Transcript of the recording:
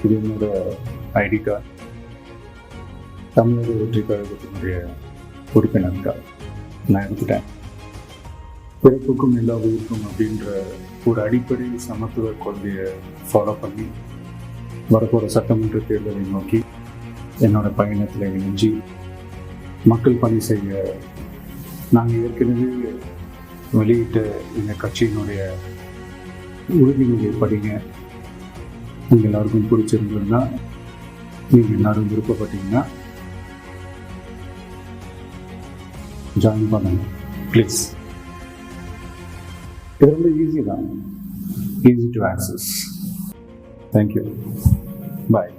இது என்னோட ID card. தமிழக வெற்றி கழகத்தினுடைய உறுப்பினர் கார்டு நான் எடுத்துட்டேன். பிறப்புக்கும் எல்லா உயிருக்கும் அப்படின்ற ஒரு அடிப்படை சமத்துவ கொள்கையை ஃபாலோ பண்ணி வரப்போகிற சட்டமன்ற தேர்தலை நோக்கி என்னோட பயணத்தில் இணைஞ்சி மக்கள் பணி செய்ய நாங்கள் ஏற்கனவே வெளியிட்ட எங்கள் கட்சியினுடைய உறுதிமொழியை படிங்க. நீங்கள் எல்லாருக்கும் பிடிச்சிருந்ததுன்னா, நீங்கள் எல்லாரும் விருப்பப்பட்டீங்கன்னா ஜாயின் பண்ணுங்க ப்ளீஸ். இது ரொம்ப ஈஸி தான், easy to access. Thank you, bye.